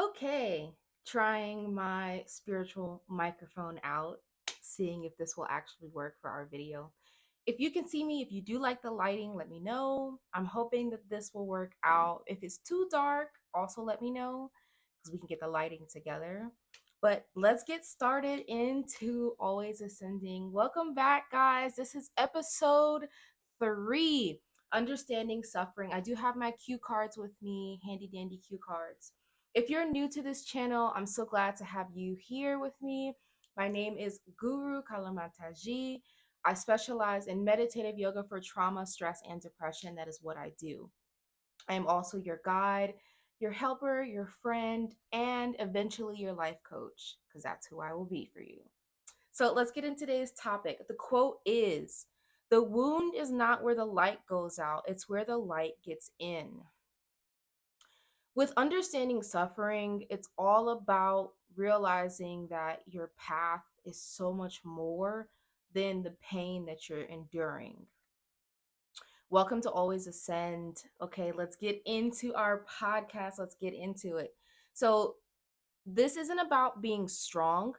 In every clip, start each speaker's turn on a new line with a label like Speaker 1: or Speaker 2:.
Speaker 1: Okay, trying my spiritual microphone out, seeing if this will actually work for our video. If you can see me, if you do like the lighting, let me know. I'm hoping that this will work out. If it's too dark, also let me know because we can get the lighting together. But let's get started into Always Ascending. Welcome back, guys. This is episode 3, Understanding Suffering. I do have my cue cards with me, handy dandy cue cards. If you're new to this channel, I'm so glad to have you here with me. My name is Guru Kalamatiji. I specialize in meditative yoga for trauma, stress, and depression. That is what I do. I am also your guide, your helper, your friend, and eventually your life coach, because that's who I will be for you. So let's get into today's topic. The quote is: "The wound is not where the light goes out, it's where the light gets in." With understanding suffering, it's all about realizing that your path is so much more than the pain that you're enduring. Welcome to Always Ascend. Okay, let's get into our podcast. Let's get into it. So, this isn't about being strong,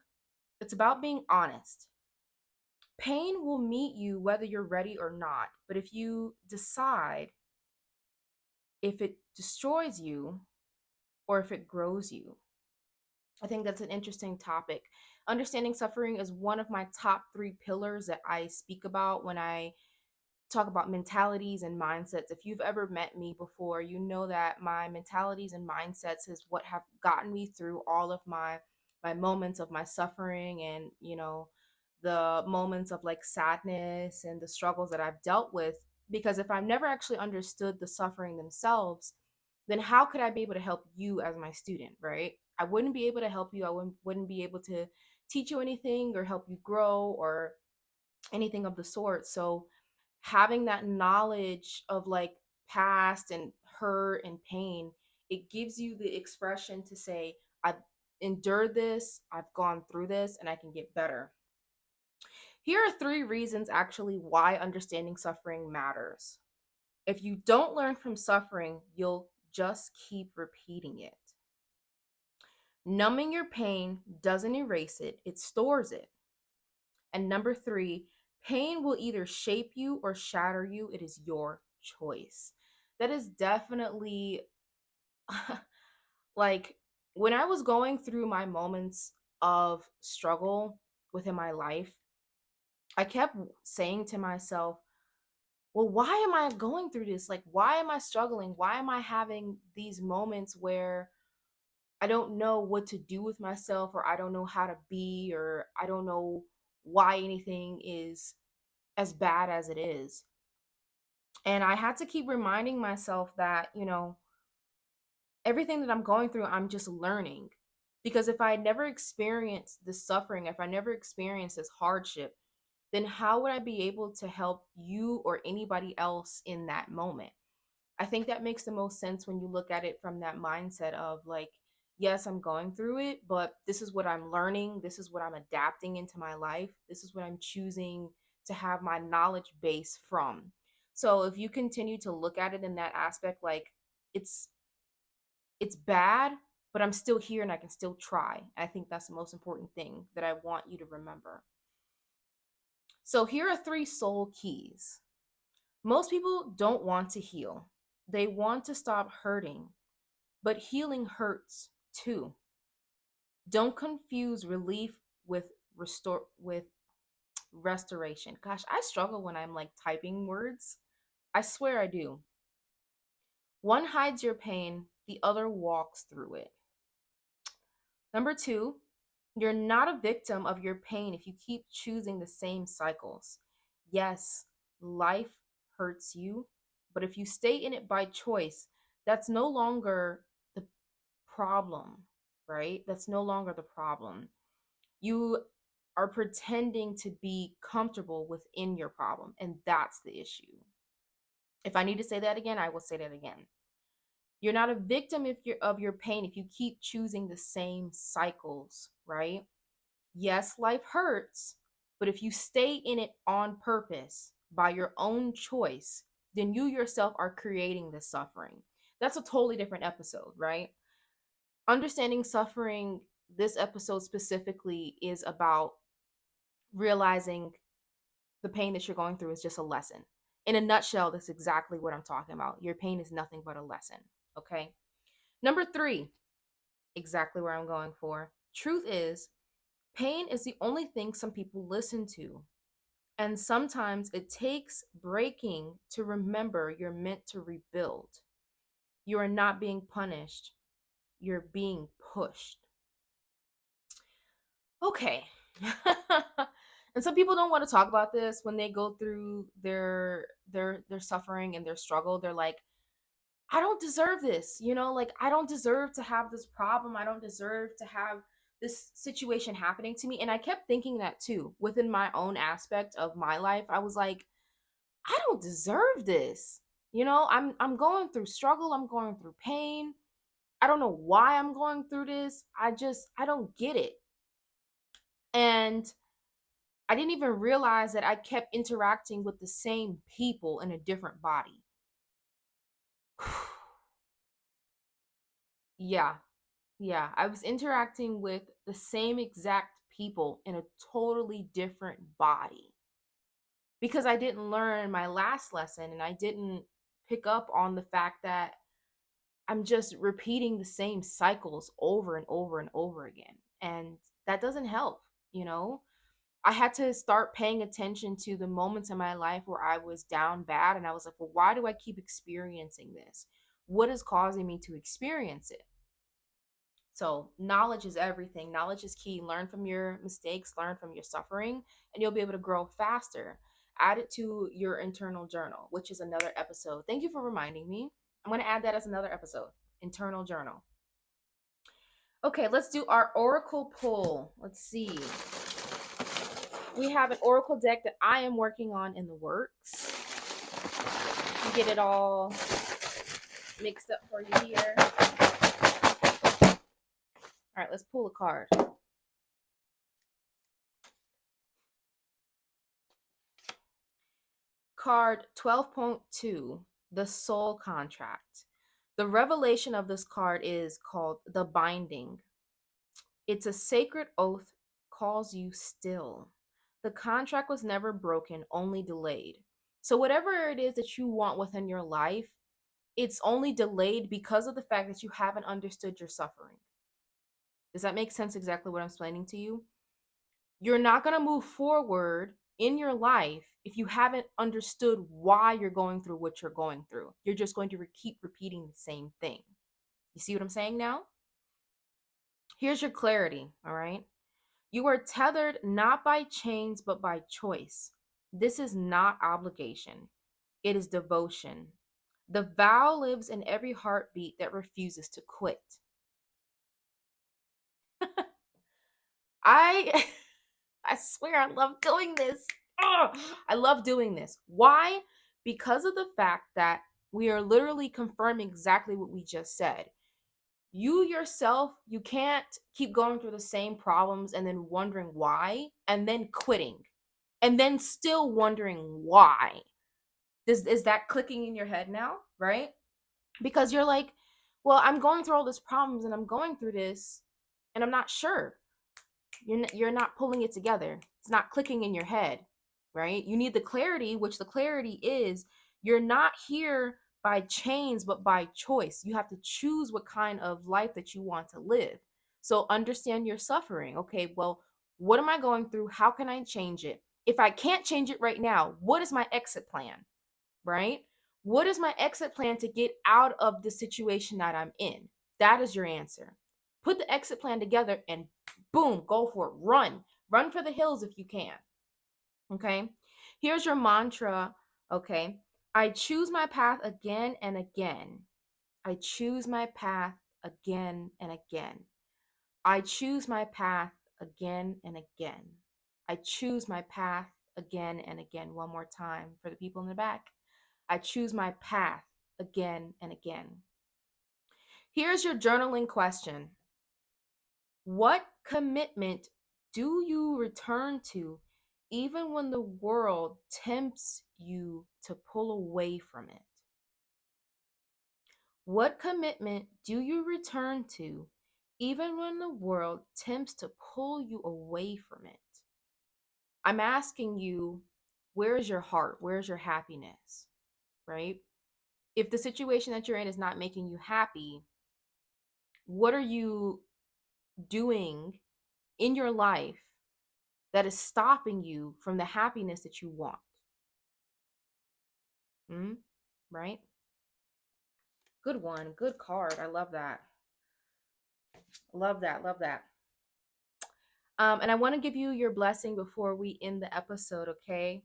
Speaker 1: it's about being honest. Pain will meet you whether you're ready or not. But if you decide if it destroys you or if it grows you, I think that's an interesting topic. Understanding suffering is one of my top 3 pillars that I speak about when I talk about mentalities and mindsets. If you've ever met me before, you know that my mentalities and mindsets is what have gotten me through all of my moments of my suffering, and the moments of like sadness and the struggles that I've dealt with. Because if I've never actually understood the suffering themselves, then how could I be able to help you as my student, right? I wouldn't be able to help you. I wouldn't be able to teach you anything or help you grow or anything of the sort. So having that knowledge of like past and hurt and pain, it gives you the expression to say, I've endured this, I've gone through this, and I can get better. Here are 3 reasons actually why understanding suffering matters. If you don't learn from suffering, you'll just keep repeating it. Numbing your pain doesn't erase it, it stores it. And number 3, pain will either shape you or shatter you. It is your choice. That is definitely like when I was going through my moments of struggle within my life, I kept saying to myself, well, why am I going through this? Like, why am I struggling? Why am I having these moments where I don't know what to do with myself, or I don't know how to be, or I don't know why anything is as bad as it is. And I had to keep reminding myself that, everything that I'm going through, I'm just learning. Because if I never experienced this suffering, if I never experienced this hardship, then how would I be able to help you or anybody else in that moment? I think that makes the most sense when you look at it from that mindset of like, yes, I'm going through it, but this is what I'm learning. This is what I'm adapting into my life. This is what I'm choosing to have my knowledge base from. So if you continue to look at it in that aspect, like it's it's bad, but I'm still here and I can still try. I think that's the most important thing that I want you to remember. So here are 3 soul keys. Most people don't want to heal. They want to stop hurting, but healing hurts too. Don't confuse relief with restoration. Gosh, I struggle when I'm like typing words. I swear I do. One hides your pain, the other walks through it. Number 2, you're not a victim of your pain if you keep choosing the same cycles. Yes, life hurts you, but if you stay in it by choice, that's no longer the problem, right? That's no longer the problem. You are pretending to be comfortable within your problem, and that's the issue. If I need to say that again, I will say that again. You're not a victim if you're of your pain if you keep choosing the same cycles, right? Yes, life hurts, but if you stay in it on purpose by your own choice, then you yourself are creating the suffering. That's a totally different episode, right? Understanding suffering, this episode specifically is about realizing the pain that you're going through is just a lesson. In a nutshell, that's exactly what I'm talking about. Your pain is nothing but a lesson. Okay. Number three, exactly where I'm going for. Truth is, pain is the only thing some people listen to. And sometimes it takes breaking to remember you're meant to rebuild. You are not being punished, you're being pushed. Okay. And some people don't want to talk about this when they go through their suffering and their struggle. They're like, I don't deserve this, like I don't deserve to have this problem. I don't deserve to have this situation happening to me. And I kept thinking that too within my own aspect of my life. I was like, I don't deserve this. I'm going through struggle, I'm going through pain. I don't know why I'm going through this. I don't get it. And I didn't even realize that I kept interacting with the same people in a different body. Yeah. Yeah, I was interacting with the same exact people in a totally different body because I didn't learn my last lesson and I didn't pick up on the fact that I'm just repeating the same cycles over and over and over again. And that doesn't help, you know? I had to start paying attention to the moments in my life where I was down bad and I was like, well, why do I keep experiencing this? What is causing me to experience it? So, knowledge is everything. Knowledge is key. Learn from your mistakes, learn from your suffering, and you'll be able to grow faster. Add it to your internal journal, which is another episode. Thank you for reminding me. I'm going to add that as another episode. Internal journal. Okay, let's do our oracle pull. Let's see. We have an oracle deck that I am working on in the works. Get it all mixed up for you here. All right, let's pull a card. Card 12.2, the soul contract. The revelation of this card is called the binding. It's a sacred oath, calls you still. The contract was never broken, only delayed. So, whatever it is that you want within your life, it's only delayed because of the fact that you haven't understood your suffering. Does that make sense exactly what I'm explaining to you? You're not going to move forward in your life if you haven't understood why you're going through what you're going through. You're just going to keep repeating the same thing. You see what I'm saying now? Here's your clarity, all right? You are tethered not by chains, but by choice. This is not obligation, it is devotion. The vow lives in every heartbeat that refuses to quit. I I swear I love doing this. Ugh, I love doing this. Why? Because of the fact that we are literally confirming exactly what we just said. You yourself, you can't keep going through the same problems and then wondering why and then quitting and then still wondering why. Is that clicking in your head now, right? Because you're like, well, I'm going through all these problems and I'm going through this and I'm not sure. You're not pulling it together. It's not clicking in your head, right? You need the clarity, which the clarity is you're not here by chains but by choice. You have to choose what kind of life that you want to live. So understand your suffering. Okay, well, what am I going through? How can I change it? If I can't change it right now, what is my exit plan? Right? What is my exit plan to get out of the situation that I'm in? That is your answer. Put the exit plan together and boom, go for it. Run. Run for the hills if you can. Okay. Here's your mantra. Okay. I choose my path again and again. I choose my path again and again. I choose my path again and again. I choose my path again and again. One more time for the people in the back. I choose my path again and again. Here's your journaling question. What commitment do you return to even when the world tempts you to pull away from it? What commitment do you return to even when the world tempts to pull you away from it. I'm asking you, where's your heart? Where's your happiness? Right? If the situation that you're in is not making you happy, what are you doing in your life that is stopping you from the happiness that you want? Mm? Right? Good one. Good card. I love that. Love that. Love that. And I want to give you your blessing before we end the episode, okay?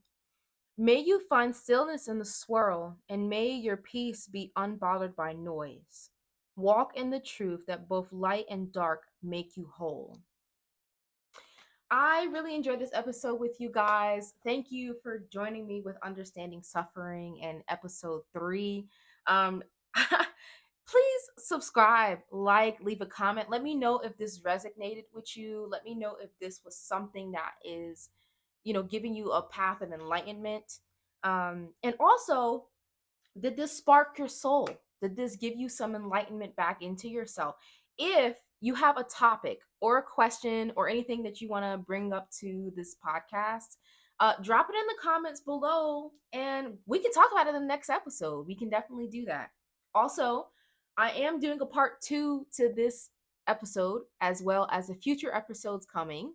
Speaker 1: May you find stillness in the swirl, and may your peace be unbothered by noise. Walk in the truth that both light and dark make you whole. I really enjoyed this episode with you guys. Thank you for joining me with Understanding Suffering and episode 3. Um, please subscribe, like, leave a comment. Let me know if this resonated with you. Let me know if this was something that is, giving you a path of enlightenment. And also, did this spark your soul? Did this give you some enlightenment back into yourself? If you have a topic or a question or anything that you want to bring up to this podcast, drop it in the comments below and we can talk about it in the next episode. We can definitely do that. Also, I am doing a part 2 to this episode as well as the future episodes coming,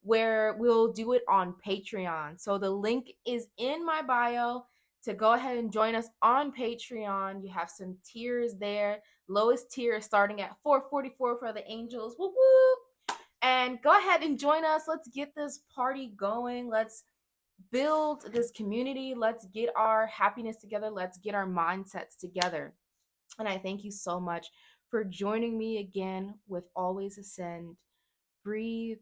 Speaker 1: where we'll do it on Patreon. So the link is in my bio to go ahead and join us on Patreon. You have some tiers there. Lowest tier is starting at $4.44 for the angels. Woo woo! And go ahead and join us. Let's get this party going. Let's build this community. Let's get our happiness together. Let's get our mindsets together. And I thank you so much for joining me again with Always Ascend. Breathe,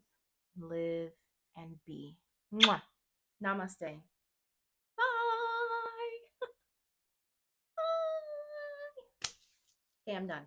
Speaker 1: live, and be. Mwah. Namaste. Bye. Bye. Okay, I'm done.